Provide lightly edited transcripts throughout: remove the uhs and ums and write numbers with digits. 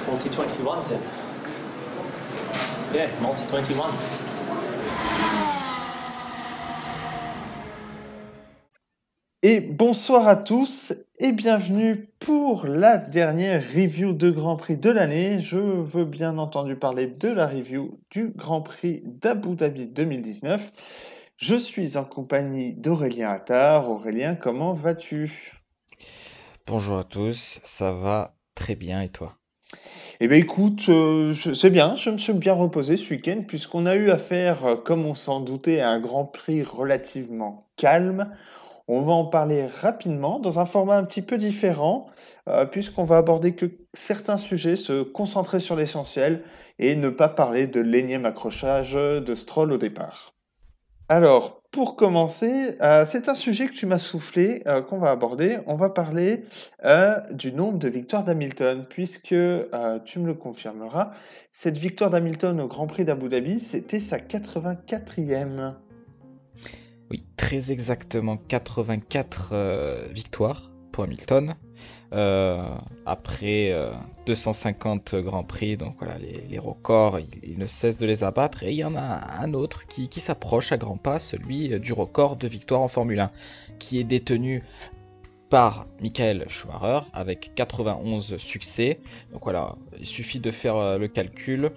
Multi-21, c'est... Yeah, Multi-21. Et bonsoir à tous et bienvenue pour la dernière review de Grand Prix de l'année. Je veux bien entendu parler de la review du Grand Prix d'Abu Dhabi 2019. Je suis en compagnie d'Aurélien Attard. Aurélien, comment vas-tu? Bonjour à tous, ça va très bien et toi? Eh bien écoute, c'est bien, je me suis bien reposé ce week-end puisqu'on a eu affaire, comme on s'en doutait, à un Grand Prix relativement calme. On va en parler rapidement dans un format un petit peu différent, puisqu'on va aborder que certains sujets, se concentrer sur l'essentiel et ne pas parler de l'énième accrochage de Stroll au départ. Alors, pour commencer, c'est un sujet que tu m'as soufflé, qu'on va aborder. On va parler du nombre de victoires d'Hamilton, puisque tu me le confirmeras, cette victoire d'Hamilton au Grand Prix d'Abu Dhabi, c'était sa 84e. Oui, très exactement 84 victoires pour Hamilton. Euh, après 250 Grands Prix, donc voilà, les records, il ne cesse de les abattre. Et il y en a un autre qui s'approche à grands pas, celui du record de victoires en Formule 1, qui est détenu par Michael Schumacher avec 91 succès. Donc voilà, il suffit de faire le calcul.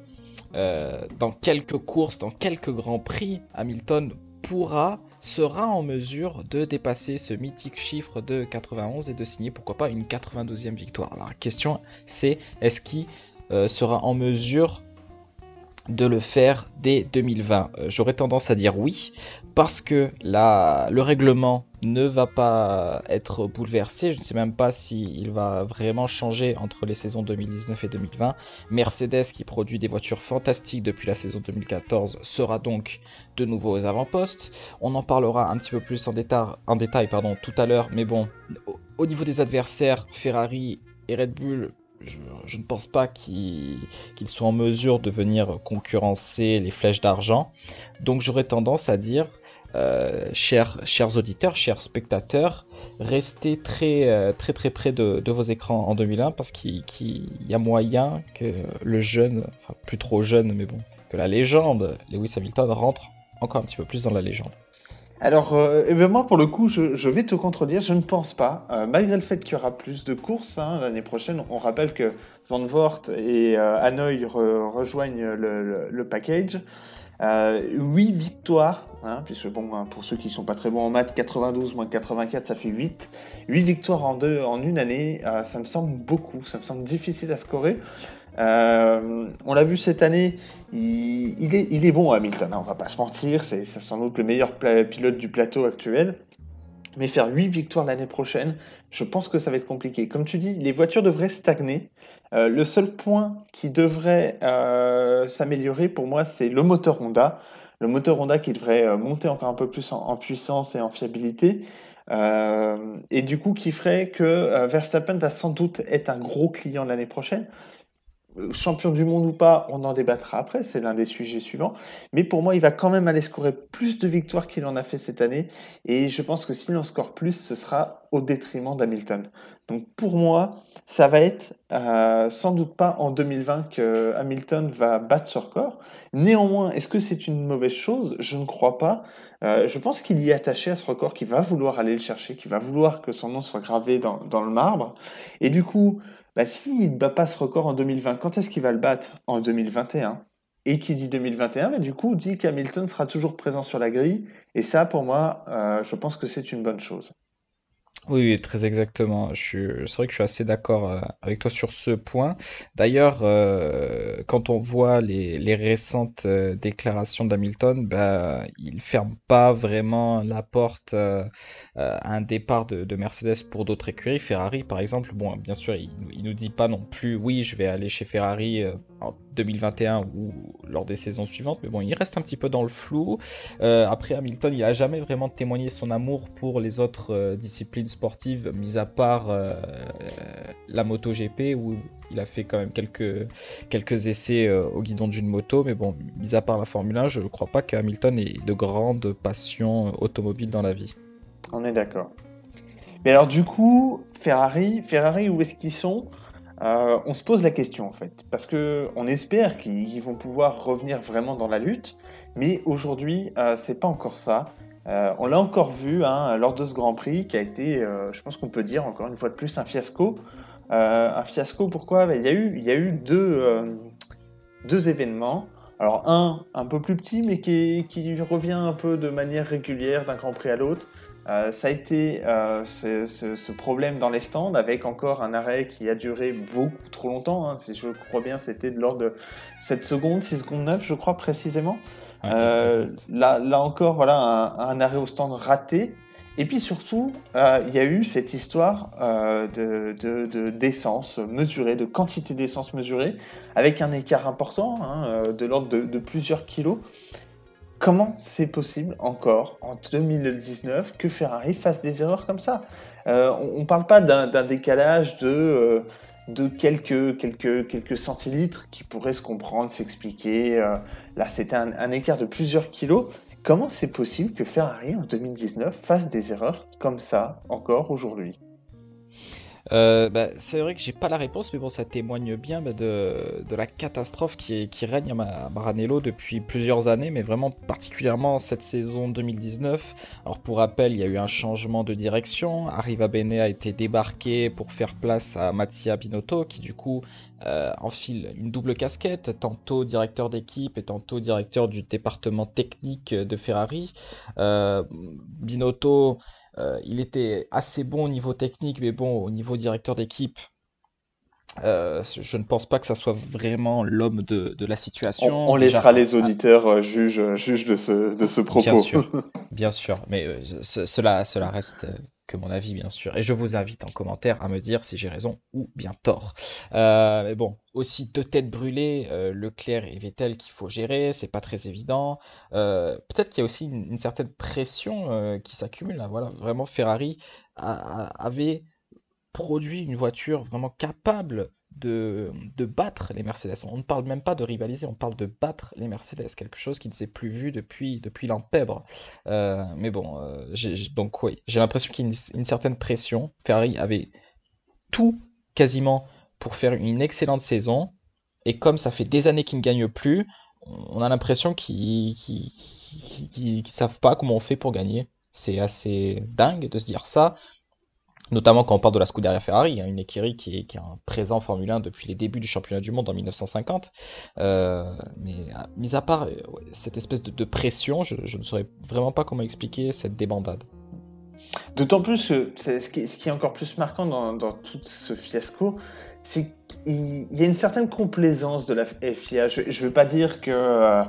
Dans quelques courses, dans quelques grands prix, Hamilton sera en mesure de dépasser ce mythique chiffre de 91 et de signer pourquoi pas une 92e victoire. Alors la question c'est, est-ce qu'il sera en mesure de le faire dès 2020? J'aurais tendance à dire oui, parce que le règlement ne va pas être bouleversé. Je ne sais même pas s'il va vraiment changer entre les saisons 2019 et 2020. Mercedes, qui produit des voitures fantastiques depuis la saison 2014, sera donc de nouveau aux avant-postes. On en parlera un petit peu plus en détail tout à l'heure, mais bon, au niveau des adversaires, Ferrari et Red Bull, je ne pense pas qu'ils soient en mesure de venir concurrencer les flèches d'argent. Donc j'aurais tendance à dire, chers auditeurs, chers spectateurs, restez très près de vos écrans en 2001 parce qu'il y a moyen que le jeune, enfin plus trop jeune, mais bon, que la légende Lewis Hamilton rentre encore un petit peu plus dans la légende. Alors, eh ben moi, pour le coup, je vais te contredire, je ne pense pas. Malgré le fait qu'il y aura plus de courses l'année prochaine, on rappelle que Zandvoort et Hanoï rejoignent le package. 8 victoires, puisque bon, pour ceux qui ne sont pas très bons en maths, 92 moins 84, ça fait 8. 8 victoires en une année, ça me semble beaucoup, ça me semble difficile à scorer. On l'a vu cette année, il est bon Hamilton, on va pas se mentir, c'est sans doute le meilleur pilote du plateau actuel. Mais faire 8 victoires l'année prochaine, je pense que ça va être compliqué. Comme tu dis, les voitures devraient stagner. Le seul point qui devrait s'améliorer pour moi, c'est le moteur Honda. Le moteur Honda qui devrait monter encore un peu plus en puissance et en fiabilité. Et du coup, qui ferait que Verstappen va sans doute être un gros client l'année prochaine. Champion du monde ou pas, on en débattra après, c'est l'un des sujets suivants. Mais pour moi, il va quand même aller scorer plus de victoires qu'il en a fait cette année. Et je pense que s'il en score plus, ce sera au détriment d'Hamilton. Donc pour moi, ça va être sans doute pas en 2020 que Hamilton va battre ce record. Néanmoins, est-ce que c'est une mauvaise chose? Je ne crois pas. Je pense qu'il y est attaché à ce record, qu'il va vouloir aller le chercher, qu'il va vouloir que son nom soit gravé dans le marbre. Et du coup, bah, s'il ne bat pas ce record en 2020, quand est-ce qu'il va le battre? En 2021. Et qui dit 2021, bah, du coup, dit qu'Hamilton sera toujours présent sur la grille. Et ça, pour moi, je pense que c'est une bonne chose. Oui, oui, très exactement. C'est vrai que je suis assez d'accord avec toi sur ce point. D'ailleurs, quand on voit les récentes déclarations d'Hamilton, bah, il ferme pas vraiment la porte à un départ de Mercedes pour d'autres écuries. Ferrari, par exemple, bon, bien sûr, il nous dit pas non plus, oui, je vais aller chez Ferrari en 2021 ou lors des saisons suivantes, mais bon, il reste un petit peu dans le flou. Après, Hamilton, il a jamais vraiment témoigné son amour pour les autres disciplines sportives, mis à part la MotoGP, où il a fait quand même quelques essais au guidon d'une moto. Mais bon, mis à part la Formule 1, je ne crois pas qu'Hamilton ait de grandes passions automobiles dans la vie. On est d'accord. Mais alors, du coup, Ferrari, où est-ce qu'ils sont? On se pose la question en fait, parce que on espère qu'ils vont pouvoir revenir vraiment dans la lutte, mais aujourd'hui, c'est pas encore ça. On l'a encore vu hein, lors de ce Grand Prix qui a été, je pense qu'on peut dire encore une fois de plus, un fiasco. Un fiasco pourquoi? Ben, il y a eu deux événements. Alors un peu plus petit, mais qui revient un peu de manière régulière d'un Grand Prix à l'autre. Ça a été ce problème dans les stands avec encore un arrêt qui a duré beaucoup trop longtemps. Hein. Si je crois bien, c'était de l'ordre de 7 secondes, 6 secondes 9, je crois précisément. Ouais, exact. Là encore, voilà un arrêt au stand raté. Et puis surtout, il y a eu cette histoire d'essence mesurée, de quantité d'essence mesurée, avec un écart important, hein, de l'ordre de plusieurs kilos. Comment c'est possible encore en 2019 que Ferrari fasse des erreurs comme ça? On ne parle pas d'un décalage de quelques centilitres qui pourrait se comprendre, s'expliquer. Là, c'était un écart de plusieurs kilos. Comment c'est possible que Ferrari en 2019 fasse des erreurs comme ça encore aujourd'hui? C'est vrai que j'ai pas la réponse, mais bon, ça témoigne bien de la catastrophe qui règne à Maranello depuis plusieurs années, mais vraiment particulièrement cette saison 2019. Alors pour rappel, il y a eu un changement de direction. Arriva Bene a été débarqué pour faire place à Mattia Binotto, qui du coup enfile une double casquette, tantôt directeur d'équipe et tantôt directeur du département technique de Ferrari. Binotto, il était assez bon au niveau technique, mais bon, au niveau directeur d'équipe, je ne pense pas que ça soit vraiment l'homme de la On situation. Déjà, laissera les auditeurs juges de ce bien propos. sûr, bien sûr, mais cela reste que mon avis, bien sûr. Et je vous invite en commentaire à me dire si j'ai raison ou bien tort. Mais bon, aussi deux têtes brûlées, Leclerc et Vettel qu'il faut gérer, c'est pas très évident. Peut-être qu'il y a aussi une certaine pression qui s'accumule là. Voilà, vraiment Ferrari avait produit une voiture vraiment capable de battre les Mercedes. On ne parle même pas de rivaliser, on parle de battre les Mercedes, quelque chose qui ne s'est plus vu depuis l'an Pèbre. Mais bon, donc oui, j'ai l'impression qu'il y a une certaine pression. Ferrari avait tout quasiment pour faire une excellente saison, et comme ça fait des années qu'ils ne gagnent plus, on a l'impression qu'ils savent pas comment on fait pour gagner. C'est assez dingue de se dire ça, notamment quand on parle de la Scuderia Ferrari, hein, une écurie qui est un présent en Formule 1 depuis les débuts du championnat du monde en 1950. Mis à part ouais, cette espèce de pression, je ne saurais vraiment pas comment expliquer cette débandade. D'autant plus que ce qui est encore plus marquant dans tout ce fiasco, c'est qu'il y a une certaine complaisance de la FIA. Je ne veux pas dire que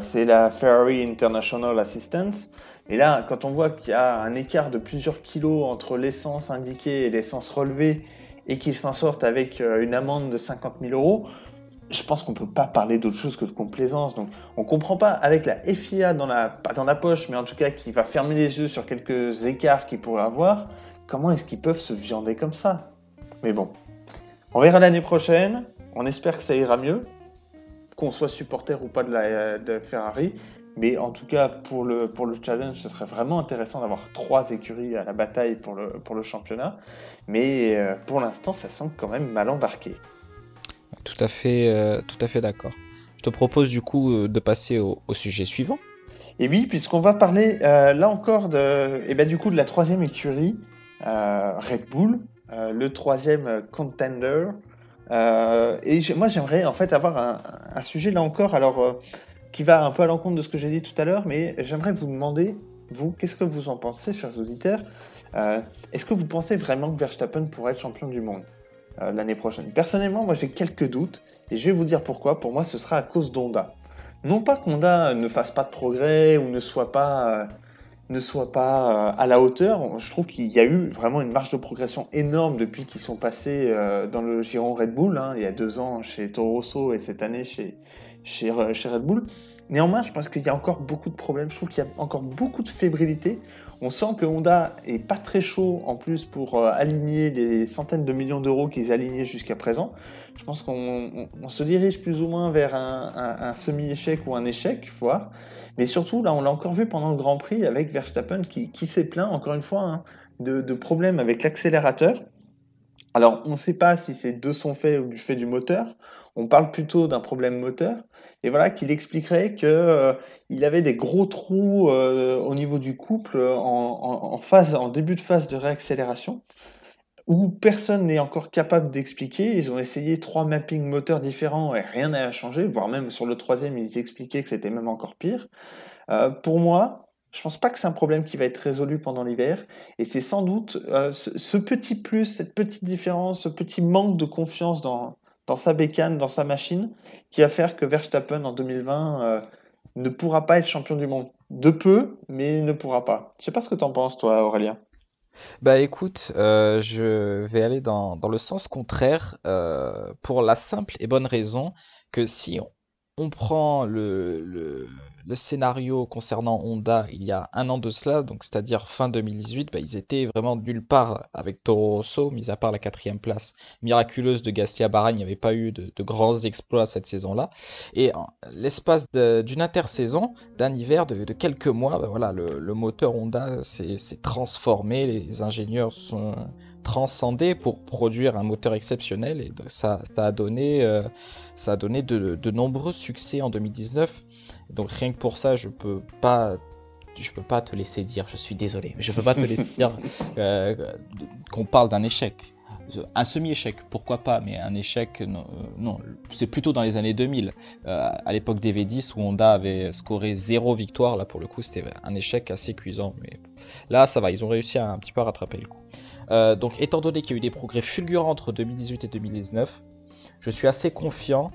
c'est la Ferrari International Assistance, mais là, quand on voit qu'il y a un écart de plusieurs kilos entre l'essence indiquée et l'essence relevée, et qu'ils s'en sortent avec une amende de 50 000 euros, je pense qu'on ne peut pas parler d'autre chose que de complaisance. Donc, on ne comprend pas, avec la FIA pas dans la poche, mais en tout cas qui va fermer les yeux sur quelques écarts qu'ils pourraient avoir, comment est-ce qu'ils peuvent se viander comme ça? Mais bon, on verra l'année prochaine. On espère que ça ira mieux, qu'on soit supporter ou pas de Ferrari. Mais en tout cas, pour le challenge, ce serait vraiment intéressant d'avoir 3 écuries à la bataille pour le championnat. Mais pour l'instant, ça semble quand même mal embarqué. Tout à fait d'accord. Je te propose du coup de passer au sujet suivant. Et oui, puisqu'on va parler là encore du coup de la troisième écurie, Red Bull, le troisième contender. Moi, j'aimerais en fait avoir un sujet là encore, alors qui va un peu à l'encontre de ce que j'ai dit tout à l'heure, mais j'aimerais vous demander, vous, qu'est-ce que vous en pensez, chers auditeurs? Euh, Est-ce que vous pensez vraiment que Verstappen pourrait être champion du monde l'année prochaine? Personnellement, moi, j'ai quelques doutes, et je vais vous dire pourquoi. Pour moi, ce sera à cause d'Honda. Non pas qu'Honda ne fasse pas de progrès ou ne soit pas à la hauteur. Je trouve qu'il y a eu vraiment une marge de progression énorme depuis qu'ils sont passés dans le giron Red Bull, hein, il y a 2 ans chez Toro Rosso et cette année chez Red Bull. Néanmoins, je pense qu'il y a encore beaucoup de problèmes. Je trouve qu'il y a encore beaucoup de fébrilité. On sent que Honda est pas très chaud en plus pour aligner les centaines de millions d'euros qu'ils alignaient jusqu'à présent. Je pense qu'on se dirige plus ou moins vers un semi-échec ou un échec, voire. Mais surtout, là, on l'a encore vu pendant le Grand Prix avec Verstappen qui s'est plaint, encore une fois, hein, de problèmes avec l'accélérateur. Alors, on ne sait pas si c'est de son fait ou du fait du moteur. On parle plutôt d'un problème moteur. Et voilà qu'il expliquerait que, il avait des gros trous au niveau du couple en début de phase de réaccélération, où personne n'est encore capable d'expliquer. Ils ont essayé 3 mappings moteurs différents et rien n'a changé, voire même sur le troisième, ils expliquaient que c'était même encore pire. Pour moi, je pense pas que c'est un problème qui va être résolu pendant l'hiver, et c'est sans doute ce petit plus, cette petite différence, ce petit manque de confiance dans sa bécane, dans sa machine, qui va faire que Verstappen en 2020 ne pourra pas être champion du monde. De peu, mais il ne pourra pas. Je sais pas ce que t'en penses, toi, Aurélien. Bah écoute, je vais aller dans le sens contraire pour la simple et bonne raison que si on prend le scénario concernant Honda il y a un an de cela, donc c'est-à-dire fin 2018, bah, ils étaient vraiment nulle part avec Toro Rosso, mis à part la quatrième place miraculeuse de Gasly à Bahreïn, il n'y avait pas eu de grands exploits cette saison-là. Et en l'espace d'une intersaison, d'un hiver de quelques mois, bah voilà, le moteur Honda s'est transformé, les ingénieurs sont transcendés pour produire un moteur exceptionnel et donc ça a donné de nombreux succès en 2019. Donc rien que pour ça, je peux pas te laisser dire, je suis désolé, mais je peux pas te laisser dire euh, qu'on parle d'un échec. Un semi-échec, pourquoi pas, mais un échec, non, non, c'est plutôt dans les années 2000, à l'époque des V10 où Honda avait scoré 0 victoire, là pour le coup c'était un échec assez cuisant, mais là ça va, ils ont réussi un petit peu à rattraper le coup. Donc étant donné qu'il y a eu des progrès fulgurants entre 2018 et 2019, je suis assez confiant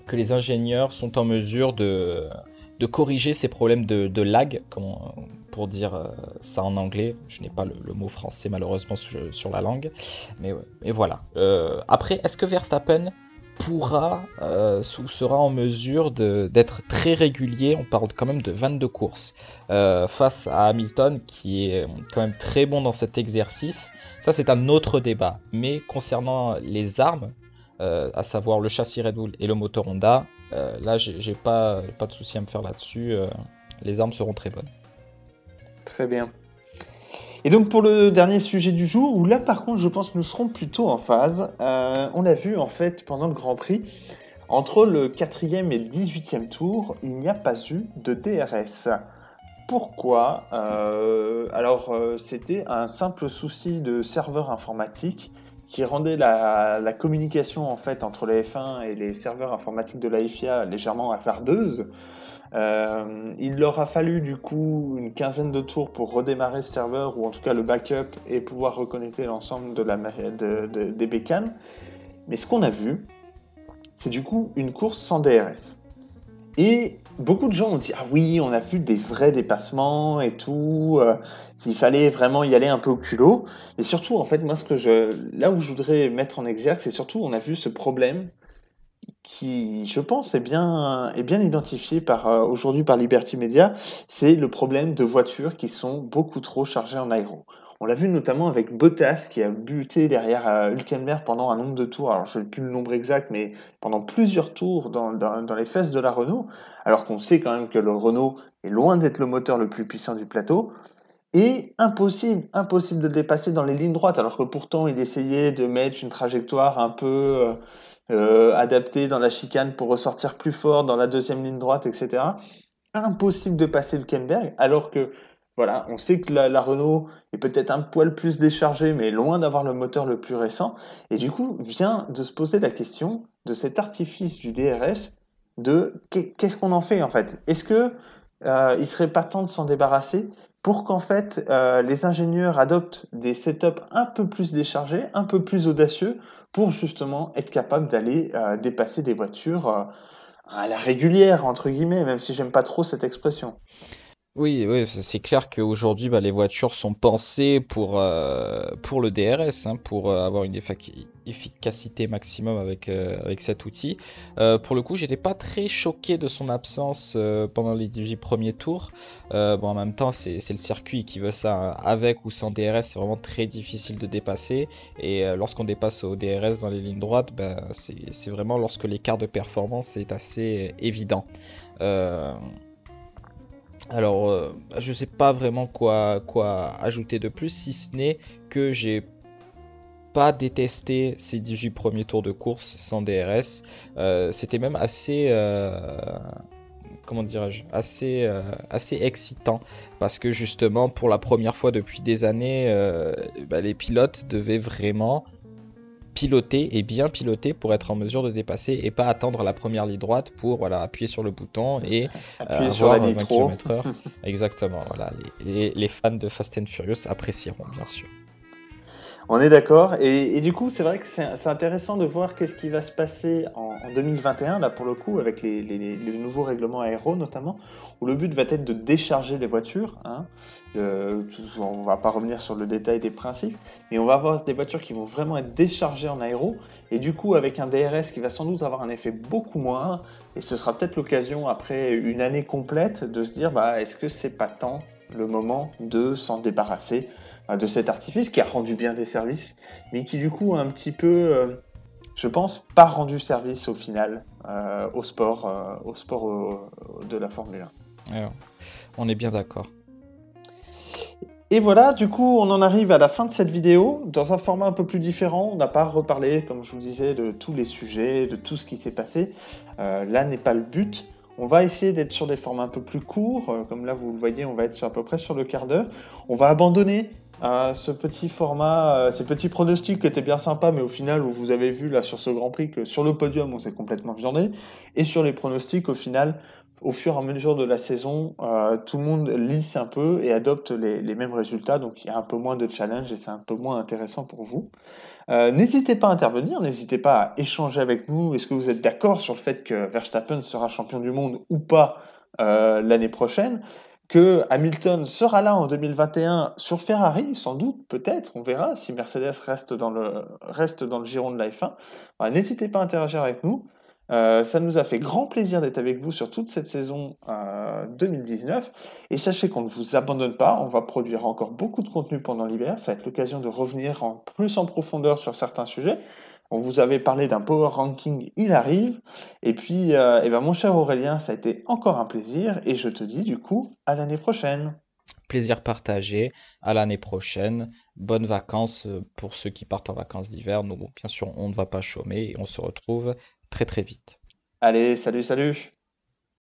que les ingénieurs sont en mesure de corriger ces problèmes de lag, pour dire ça en anglais. Je n'ai pas le mot français malheureusement sur la langue. Mais, ouais, mais voilà. Après, est-ce que Verstappen pourra ou sera en mesure d'être très régulier? On parle quand même de 22 courses face à Hamilton qui est quand même très bon dans cet exercice. Ça, c'est un autre débat. Mais concernant les armes, à savoir le châssis Red Bull et le moteur Honda, là, j'ai pas de souci à me faire là-dessus. Les armes seront très bonnes. Très bien. Et donc pour le dernier sujet du jour, où là par contre je pense que nous serons plutôt en phase, on l'a vu en fait pendant le Grand Prix, entre le quatrième et le 18e tour, il n'y a pas eu de DRS. Pourquoi c'était un simple souci de serveur informatique qui rendait la communication en fait entre les F1 et les serveurs informatiques de la FIA légèrement hasardeuse. Il leur a fallu du coup une quinzaine de tours pour redémarrer ce serveur, ou en tout cas le backup, et pouvoir reconnecter l'ensemble des bécanes. Mais ce qu'on a vu, c'est du coup une course sans DRS. Et beaucoup de gens ont dit: ah oui, on a vu des vrais dépassements et tout, il fallait vraiment y aller un peu au culot. Et surtout, en fait, moi, là où je voudrais mettre en exergue, c'est surtout, on a vu ce problème qui, je pense, est bien identifié aujourd'hui par Liberty Media. C'est le problème de voitures qui sont beaucoup trop chargées en aéro. On l'a vu notamment avec Bottas qui a buté derrière Hülkenberg pendant un nombre de tours. Alors je n'ai plus le nombre exact, mais pendant plusieurs tours dans les fesses de la Renault, alors qu'on sait quand même que le Renault est loin d'être le moteur le plus puissant du plateau. Et impossible de le dépasser dans les lignes droites, alors que pourtant il essayait de mettre une trajectoire un peu adaptée dans la chicane pour ressortir plus fort dans la deuxième ligne droite, etc. Impossible de passer le Kenberg, alors que voilà, on sait que la Renault est peut-être un poil plus déchargée, mais loin d'avoir le moteur le plus récent. Et du coup, vient de se poser la question de cet artifice du DRS, de qu'est-ce qu'on en fait en fait? Est-ce que il serait pas temps de s'en débarrasser pour qu'en fait les ingénieurs adoptent des setups un peu plus déchargés, un peu plus audacieux, pour justement être capable d'aller dépasser des voitures à la régulière, entre guillemets, même si j'aime pas trop cette expression. Oui, oui, c'est clair qu'aujourd'hui, bah, les voitures sont pensées pour le DRS, hein, pour avoir une efficacité maximum avec cet outil. Pour le coup, j'étais pas très choqué de son absence pendant les 18 premiers tours. Bon, en même temps, c'est le circuit qui veut ça, hein. Avec ou sans DRS, c'est vraiment très difficile de dépasser. Et lorsqu'on dépasse au DRS dans les lignes droites, bah, c'est vraiment lorsque l'écart de performance est assez évident. Euh, alors, je sais pas vraiment quoi ajouter de plus, si ce n'est que j'ai pas détesté ces 18 premiers tours de course sans DRS. C'était même assez, comment dirais-je, assez excitant parce que justement, pour la première fois depuis des années, bah, les pilotes devaient vraiment piloter et bien piloter pour être en mesure de dépasser et pas attendre la première ligne droite pour voilà, appuyer sur le bouton et Appuyez sur la avoir 20 nitro. km/h. Exactement, voilà, les fans de Fast and Furious apprécieront bien sûr. On est d'accord. Et du coup, c'est vrai que c'est intéressant de voir qu'est-ce qui va se passer en 2021, là pour le coup, avec les nouveaux règlements aéro notamment, où le but va être de décharger les voitures. Hein. On va pas revenir sur le détail des principes, mais on va avoir des voitures qui vont vraiment être déchargées en aéro. Et du coup, avec un DRS qui va sans doute avoir un effet beaucoup moins, et ce sera peut-être l'occasion, après une année complète, de se dire, bah, est-ce que c'est pas temps le moment de s'en débarrasser de cet artifice qui a rendu bien des services, mais qui du coup a un petit peu, je pense, pas rendu service au final au sport de la Formule 1. Alors, on est bien d'accord. Et voilà, du coup, on en arrive à la fin de cette vidéo, dans un format un peu plus différent. On n'a pas reparlé, comme je vous disais, de tous les sujets, de tout ce qui s'est passé. Là n'est pas le but. On va essayer d'être sur des formats un peu plus courts. Comme là, vous le voyez, on va être à peu près sur le quart d'heure. On va abandonner ce petit format, ces petits pronostics qui étaient bien sympas, mais au final, vous avez vu là sur ce Grand Prix que sur le podium, on s'est complètement viandé. Et sur les pronostics, au final, au fur et à mesure de la saison, tout le monde lisse un peu et adopte les mêmes résultats. Donc il y a un peu moins de challenge et c'est un peu moins intéressant pour vous. N'hésitez pas à intervenir, n'hésitez pas à échanger avec nous. Est-ce que vous êtes d'accord sur le fait que Verstappen sera champion du monde ou pas l'année prochaine? Que Hamilton sera là en 2021 sur Ferrari, sans doute, peut-être, on verra si Mercedes reste dans le giron de la F1. Voilà, n'hésitez pas à interagir avec nous. Ça nous a fait grand plaisir d'être avec vous sur toute cette saison 2019. Et sachez qu'on ne vous abandonne pas, on va produire encore beaucoup de contenu pendant l'hiver. Ça va être l'occasion de revenir plus en profondeur sur certains sujets. On vous avait parlé d'un power ranking, il arrive. Et puis, eh ben, mon cher Aurélien, ça a été encore un plaisir. Et je te dis du coup à l'année prochaine. Plaisir partagé. À l'année prochaine. Bonnes vacances pour ceux qui partent en vacances d'hiver. Nous, bon, bien sûr, on ne va pas chômer et on se retrouve très très vite. Allez, salut, salut!